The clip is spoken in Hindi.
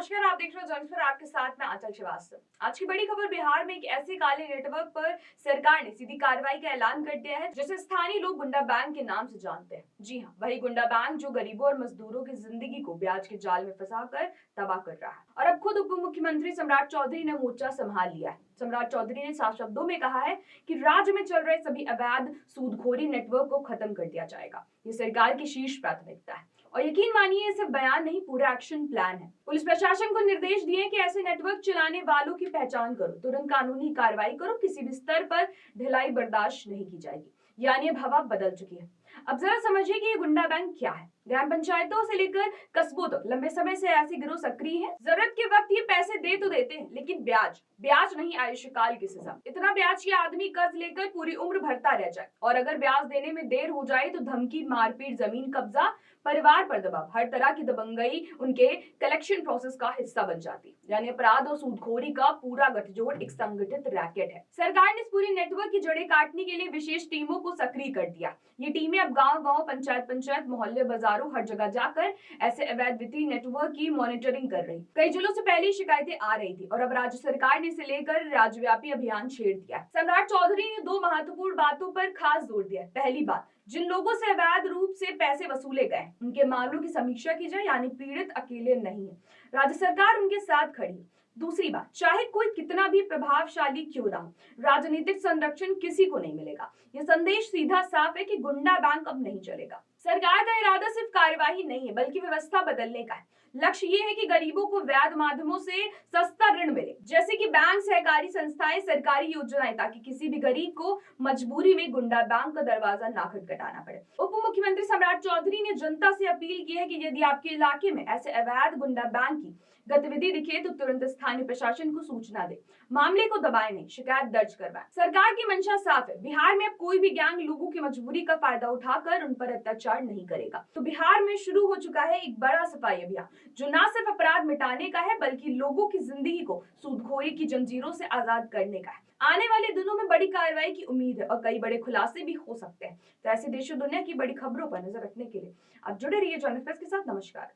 नमस्कार, आप देख रहे हो जनस्वर आपके साथ में आंचल श्रीवास्तव। आज की बड़ी खबर बिहार में एक ऐसे काले नेटवर्क पर सरकार ने सीधी कार्रवाई का ऐलान कर दिया है जिसे स्थानीय लोग गुंडा बैंक के नाम से जानते हैं। जी हाँ, वही गुंडा बैंक जो गरीबों और मजदूरों की जिंदगी को ब्याज के जाल में फंसाकर तबाह कर रहा है। और अब खुद उप मुख्यमंत्री सम्राट चौधरी ने मोर्चा संभाल लिया है। सम्राट चौधरी ने साफ शब्दों में कहा है कि राज्य में चल रहे सभी अवैध सूदखोरी नेटवर्क को खत्म कर दिया जाएगा। ये सरकार की शीर्ष प्राथमिकता है और यकीन मानिए, ये सिर्फ बयान नहीं, पूरा एक्शन प्लान है। पुलिस प्रशासन को निर्देश दिए कि ऐसे नेटवर्क चलाने वालों की पहचान करो, तुरंत कानूनी कार्रवाई करो, किसी भी स्तर पर ढिलाई बर्दाश्त नहीं की जाएगी। यानी अब हवा बदल चुकी है। अब जरा समझिए कि ये गुंडा बैंक क्या है। ग्राम पंचायतों से लेकर कस्बों तक लंबे समय से ऐसे गिरोह सक्रिय हैं। जरूरत के वक्त ये पैसे दे तो देते हैं, लेकिन ब्याज नहीं, आयुष्काल की सजा। इतना ब्याज कि आदमी कर्ज लेकर पूरी उम्र भरता रह जाए, और अगर ब्याज देने में देर हो जाए तो धमकी, मारपीट, जमीन कब्जा, परिवार पर दबाव, हर तरह की दबंगई उनके कलेक्शन प्रोसेस का हिस्सा बन जाती। यानी अपराध और सूदखोरी का पूरा गठजोड़ एक संगठित रैकेट है। सरकार ने इस पूरी नेटवर्क की जड़ें काटने के लिए विशेष टीमों को सक्रिय कर दिया। ये टीमें अब गांव-गांव, पंचायत, मोहल्ले, बाजारों, हर जगह जाकर ऐसे अवैध वित्तीय नेटवर्क की मॉनिटरिंग कर रही। कई जिलों से पहले शिकायतें आ रही थी और अब राज्य सरकार ने इसे लेकर राज्यव्यापी अभियान छेड़ दिया। सम्राट चौधरी ने दो महत्वपूर्ण बातों पर खास जोर दिया। पहली बात, जिन लोगों से अवैध रूप से पैसे वसूले गए उनके मामलों की समीक्षा की जाए, यानी पीड़ित अकेले नहीं है, राज्य सरकार उनके साथ खड़ी है। दूसरी बात, चाहे कोई कितना भी प्रभावशाली क्यों ना हो, राजनीतिक संरक्षण किसी को नहीं मिलेगा। यह संदेश सीधा साफ है कि गुंडा बैंक अब नहीं चलेगा। सरकार का इरादा सिर्फ कार्यवाही नहीं है, बल्कि व्यवस्था बदलने का है। लक्ष्य ये है कि गरीबों को वैध माध्यमों से सस्ता ऋण मिले, जैसे कि बैंक, सहकारी संस्थाएं, सरकारी योजनाएं, ताकि किसी भी गरीब को मजबूरी में गुंडा बैंक का दरवाजा ना खटखटाना पड़े। उप मुख्यमंत्री सम्राट चौधरी ने जनता से अपील की है कि यदि आपके इलाके में ऐसे अवैध गुंडा बैंक की गतिविधि दिखे तो तुरंत स्थानीय प्रशासन को सूचना दे, मामले को दबाए नहीं, शिकायत दर्ज करवाएं। सरकार की मंशा साफ है, बिहार में अब कोई भी गैंग लोगों की मजबूरी का फायदा उठाकर उन पर अत्याचार नहीं करेगा। तो बिहार में शुरू हो चुका है एक बड़ा सफाई अभियान, जो न सिर्फ अपराध मिटाने का है, बल्कि लोगों की जिंदगी को सूदखोरी की जंजीरों से आजाद करने का है। आने वाले दिनों में बड़ी कार्रवाई की उम्मीद है और कई बड़े खुलासे भी हो सकते हैं। तो ऐसे देश और दुनिया की बड़ी खबरों पर नजर रखने के लिए आप जुड़े रहिए जॉन एक्सप्रेस के साथ। नमस्कार।